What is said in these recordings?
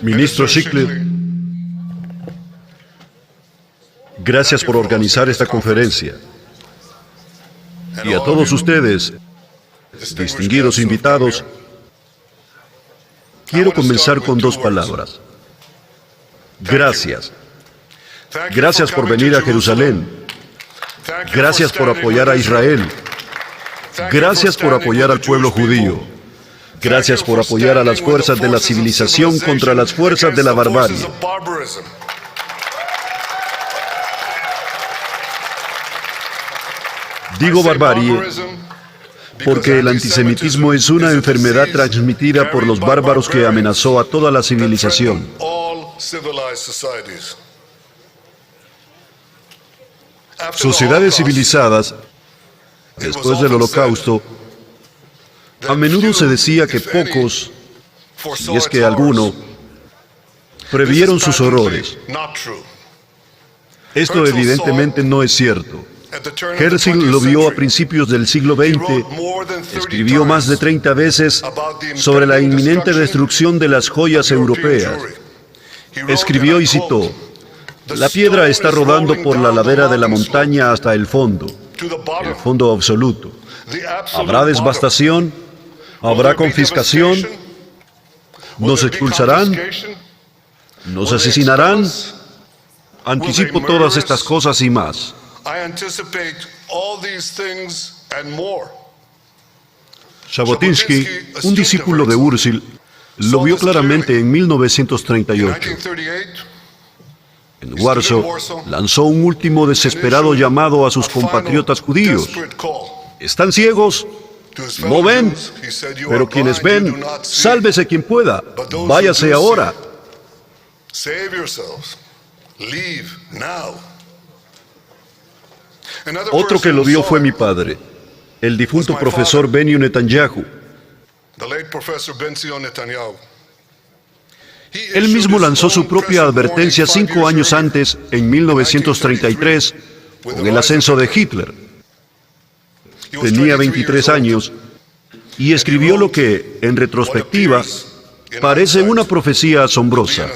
Ministro Shikler, gracias por organizar esta conferencia. Y a todos ustedes, distinguidos invitados, quiero comenzar con dos palabras. Gracias. Gracias por venir a Jerusalén. Gracias por apoyar a Israel. Gracias por apoyar al pueblo judío. Gracias por apoyar a las fuerzas de la civilización contra las fuerzas de la barbarie. Digo barbarie porque el antisemitismo es una enfermedad transmitida por los bárbaros que amenazó a toda la civilización. Sociedades civilizadas, después del Holocausto, a menudo se decía que pocos, y es que alguno, previeron sus horrores. Esto evidentemente no es cierto. Herzl lo vio a principios del siglo XX, escribió más de 30 veces sobre la inminente destrucción de las joyas europeas. Escribió y citó: "La piedra está rodando por la ladera de la montaña hasta el fondo absoluto. Habrá devastación, habrá confiscación, nos expulsarán, nos asesinarán. Anticipo todas estas cosas y más". Jabotinsky, un discípulo de Herzl, lo vio claramente en 1938. En Warsaw, lanzó un último desesperado llamado a sus compatriotas judíos. ¿Están ciegos? ¿No ven? Pero quienes ven, sálvese quien pueda. Váyase ahora. Otro que lo vio fue mi padre, el difunto profesor Benny Netanyahu. Él mismo lanzó su propia advertencia 5 años antes, en 1933, con el ascenso de Hitler. Tenía 23 años y escribió lo que, en retrospectiva, parece una profecía asombrosa.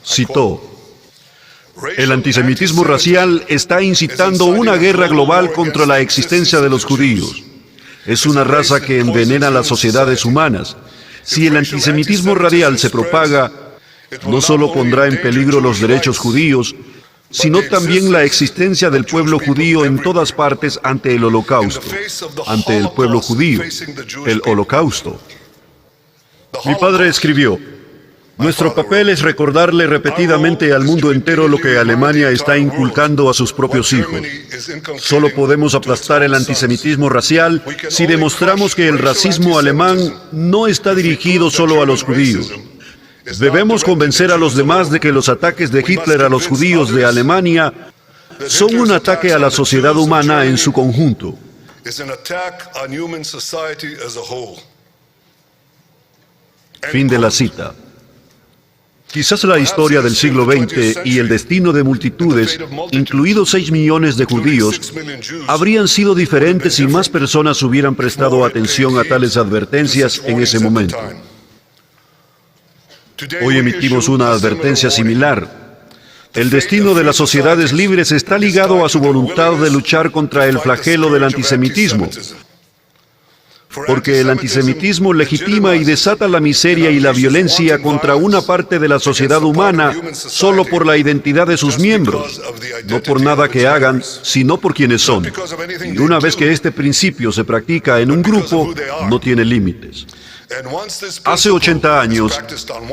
Citó: "El antisemitismo racial está incitando una guerra global contra la existencia de los judíos. Es una raza que envenena las sociedades humanas. Si el antisemitismo radial se propaga, no solo pondrá en peligro los derechos judíos, sino también la existencia del pueblo judío en todas partes ante el Holocausto, ante el pueblo judío, el Holocausto". Mi padre escribió: "Nuestro papel es recordarle repetidamente al mundo entero lo que Alemania está inculcando a sus propios hijos. Solo podemos aplastar el antisemitismo racial si demostramos que el racismo alemán no está dirigido solo a los judíos. Debemos convencer a los demás de que los ataques de Hitler a los judíos de Alemania son un ataque a la sociedad humana en su conjunto". Fin de la cita. Quizás la historia del siglo XX y el destino de multitudes, incluidos 6 millones de judíos, habrían sido diferentes si más personas hubieran prestado atención a tales advertencias en ese momento. Hoy emitimos una advertencia similar. El destino de las sociedades libres está ligado a su voluntad de luchar contra el flagelo del antisemitismo. Porque el antisemitismo legitima y desata la miseria y la violencia contra una parte de la sociedad humana solo por la identidad de sus miembros, no por nada que hagan, sino por quienes son. Y una vez que este principio se practica en un grupo, no tiene límites. Hace 80 años,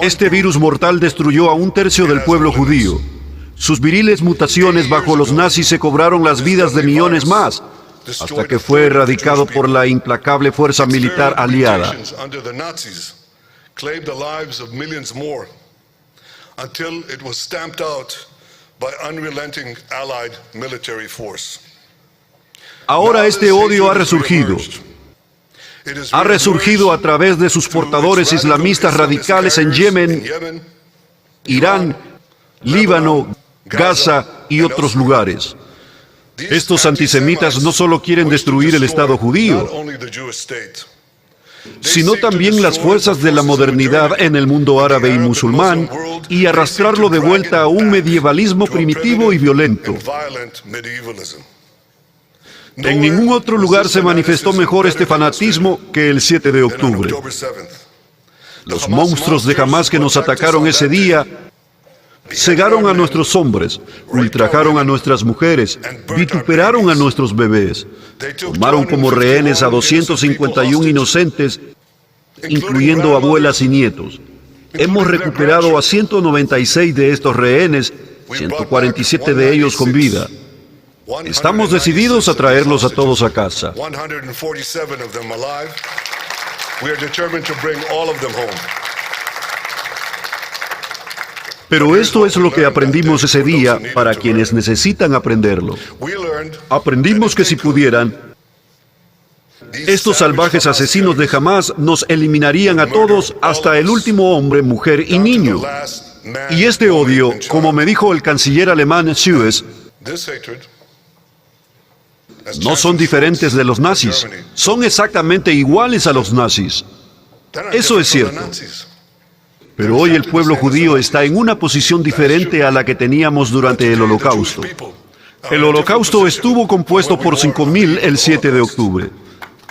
este virus mortal destruyó a 1/3 del pueblo judío. Sus viriles mutaciones bajo los nazis se cobraron las vidas de millones más, hasta que fue erradicado por la implacable fuerza militar aliada. Ahora este odio ha resurgido. Ha resurgido a través de sus portadores islamistas radicales en Yemen Irán, Líbano, Gaza y otros lugares. Estos antisemitas no solo quieren destruir el Estado judío, sino también las fuerzas de la modernidad en el mundo árabe y musulmán, y arrastrarlo de vuelta a un medievalismo primitivo y violento. En ningún otro lugar se manifestó mejor este fanatismo que el 7 de octubre. Los monstruos de Hamás que nos atacaron ese día cegaron a nuestros hombres, ultrajaron a nuestras mujeres, vituperaron a nuestros bebés, tomaron como rehenes a 251 inocentes, incluyendo abuelas y nietos. Hemos recuperado a 196 de estos rehenes, 147 de ellos con vida. Estamos decididos a traerlos a todos a casa. Pero esto es lo que aprendimos ese día para quienes necesitan aprenderlo. Aprendimos que si pudieran, estos salvajes asesinos de Hamás nos eliminarían a todos, hasta el último hombre, mujer y niño. Y este odio, como me dijo el canciller alemán Suez, no son diferentes de los nazis, son exactamente iguales a los nazis. Eso es cierto. Pero hoy el pueblo judío está en una posición diferente a la que teníamos durante el Holocausto. El Holocausto estuvo compuesto por 5.000 el 7 de octubre.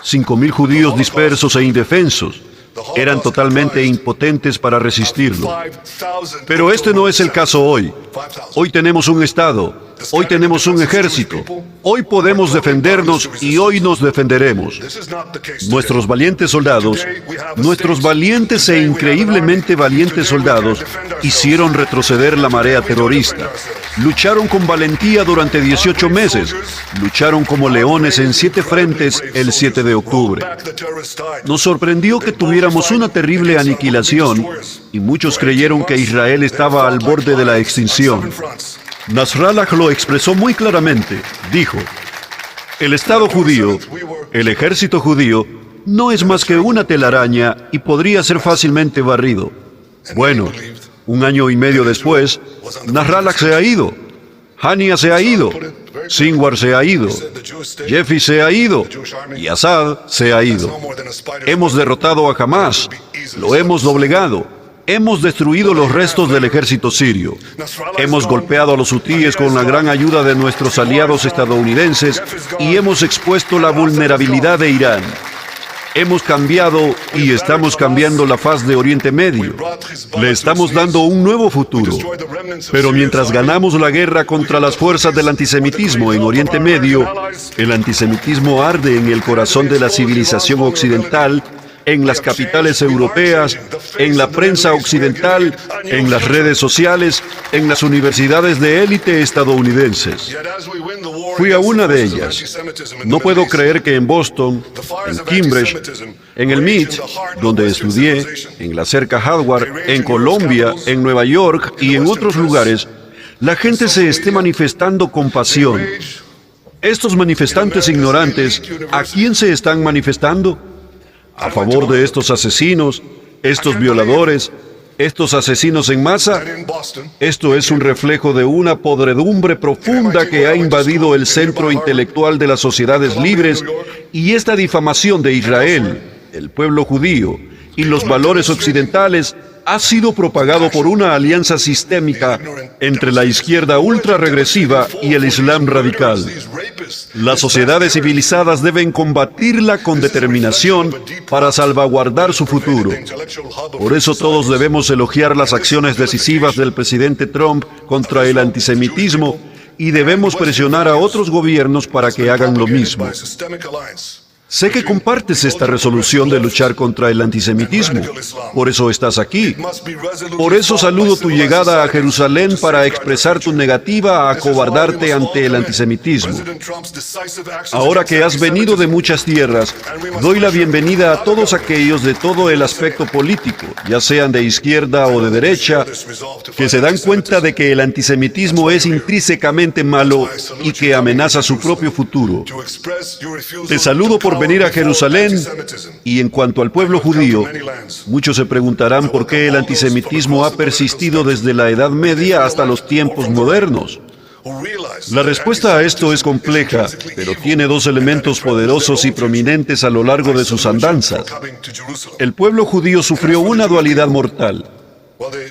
5.000 judíos dispersos e indefensos. Eran totalmente impotentes para resistirlo. Pero este no es el caso hoy. Hoy tenemos un Estado. Hoy tenemos un ejército. Hoy podemos defendernos y hoy nos defenderemos. Nuestros valientes soldados, nuestros valientes e increíblemente valientes soldados, hicieron retroceder la marea terrorista. Lucharon con valentía durante 18 meses. Lucharon como leones en 7 frentes el 7 de octubre. Nos sorprendió que tuviéramos una terrible aniquilación y muchos creyeron que Israel estaba al borde de la extinción. Nasrallah lo expresó muy claramente. Dijo, el Estado judío, el ejército judío, no es más que una telaraña y podría ser fácilmente barrido. Bueno, 1 año y medio después, Nasrallah se ha ido, Hania se ha ido, Sinwar se ha ido, Jeffy se ha ido y Assad se ha ido. Hemos derrotado a Hamás, lo hemos doblegado. Hemos destruido los restos del ejército sirio. Hemos golpeado a los hutíes con la gran ayuda de nuestros aliados estadounidenses y hemos expuesto la vulnerabilidad de Irán. Hemos cambiado y estamos cambiando la faz de Oriente Medio. Le estamos dando un nuevo futuro. Pero mientras ganamos la guerra contra las fuerzas del antisemitismo en Oriente Medio, el antisemitismo arde en el corazón de la civilización occidental, en las capitales europeas, en la prensa occidental, en las redes sociales, en las universidades de élite estadounidenses. Fui a una de ellas. No puedo creer que en Boston, en Cambridge, en el MIT, donde estudié, en la cerca Harvard, en Colombia, en Nueva York y en otros lugares, la gente se esté manifestando con pasión. Estos manifestantes ignorantes, ¿a quién se están manifestando? ¿A favor de estos asesinos, estos violadores, estos asesinos en masa? Esto es un reflejo de una podredumbre profunda que ha invadido el centro intelectual de las sociedades libres, y esta difamación de Israel, el pueblo judío y los valores occidentales ha sido propagado por una alianza sistémica entre la izquierda ultrarregresiva y el Islam radical. Las sociedades civilizadas deben combatirla con determinación para salvaguardar su futuro. Por eso todos debemos elogiar las acciones decisivas del presidente Trump contra el antisemitismo y debemos presionar a otros gobiernos para que hagan lo mismo. Sé que compartes esta resolución de luchar contra el antisemitismo. Por eso estás aquí. Por eso saludo tu llegada a Jerusalén para expresar tu negativa a acobardarte ante el antisemitismo. Ahora que has venido de muchas tierras, doy la bienvenida a todos aquellos de todo el aspecto político, ya sean de izquierda o de derecha, que se dan cuenta de que el antisemitismo es intrínsecamente malo y que amenaza su propio futuro. Te saludo por venir a Jerusalén. Y en cuanto al pueblo judío, muchos se preguntarán por qué el antisemitismo ha persistido desde la Edad Media hasta los tiempos modernos. La respuesta a esto es compleja, pero tiene dos elementos poderosos y prominentes a lo largo de sus andanzas. El pueblo judío sufrió una dualidad mortal.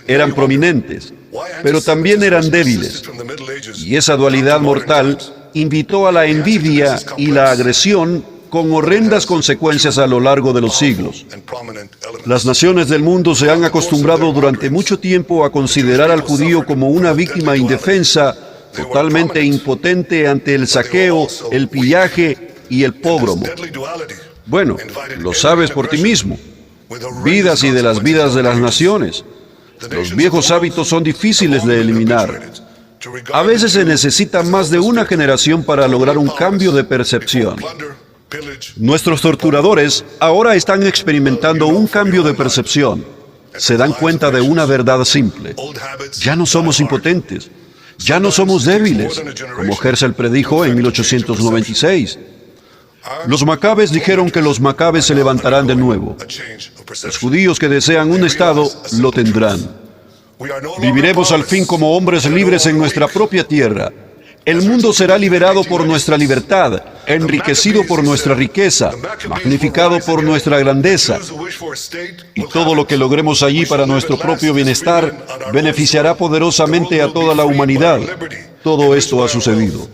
Eran prominentes, pero también eran débiles. Y esa dualidad mortal invitó a la envidia y la agresión con horrendas consecuencias a lo largo de los siglos. Las naciones del mundo se han acostumbrado durante mucho tiempo a considerar al judío como una víctima indefensa, totalmente impotente ante el saqueo, el pillaje y el pógromo. Bueno, lo sabes por ti mismo. Vidas y de las vidas de las naciones. Los viejos hábitos son difíciles de eliminar. A veces se necesita más de una generación para lograr un cambio de percepción. Nuestros torturadores ahora están experimentando un cambio de percepción. Se dan cuenta de una verdad simple. Ya no somos impotentes. Ya no somos débiles, como Herzl predijo en 1896. Los macabes dijeron que los macabes se levantarán de nuevo. Los judíos que desean un Estado lo tendrán. Viviremos al fin como hombres libres en nuestra propia tierra. El mundo será liberado por nuestra libertad, enriquecido por nuestra riqueza, magnificado por nuestra grandeza. Y todo lo que logremos allí para nuestro propio bienestar beneficiará poderosamente a toda la humanidad. Todo esto ha sucedido.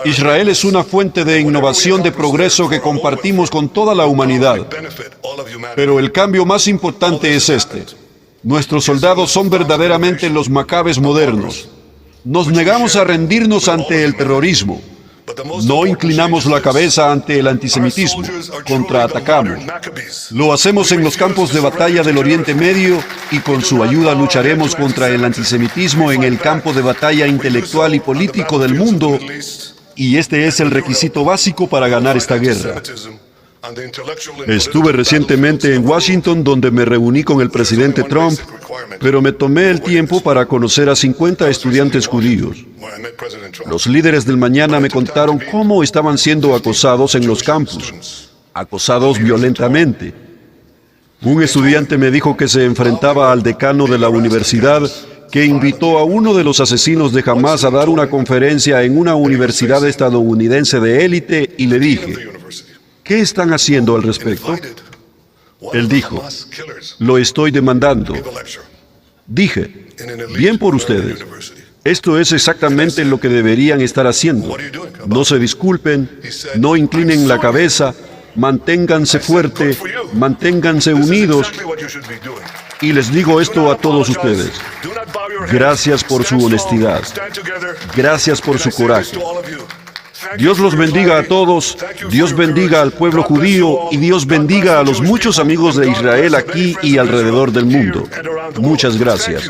Israel es una fuente de innovación, de progreso que compartimos con toda la humanidad. Pero el cambio más importante es este. Nuestros soldados son verdaderamente los macabes modernos. Nos negamos a rendirnos ante el terrorismo. No inclinamos la cabeza ante el antisemitismo. Contraatacamos. Lo hacemos en los campos de batalla del Oriente Medio y con su ayuda lucharemos contra el antisemitismo en el campo de batalla intelectual y político del mundo. Y este es el requisito básico para ganar esta guerra. Estuve recientemente en Washington, donde me reuní con el presidente Trump, pero me tomé el tiempo para conocer a 50 estudiantes judíos. Los líderes del mañana me contaron cómo estaban siendo acosados en los campus, acosados violentamente. Un estudiante me dijo que se enfrentaba al decano de la universidad, que invitó a uno de los asesinos de Hamás a dar una conferencia en una universidad estadounidense de élite, y le dije: ¿qué están haciendo al respecto? Él dijo: lo estoy demandando. Dije: bien por ustedes. Esto es exactamente lo que deberían estar haciendo. No se disculpen, no inclinen la cabeza, manténganse fuertes, manténganse unidos. Y les digo esto a todos ustedes: gracias por su honestidad. Gracias por su coraje. Dios los bendiga a todos, Dios bendiga al pueblo judío y Dios bendiga a los muchos amigos de Israel aquí y alrededor del mundo. Muchas gracias.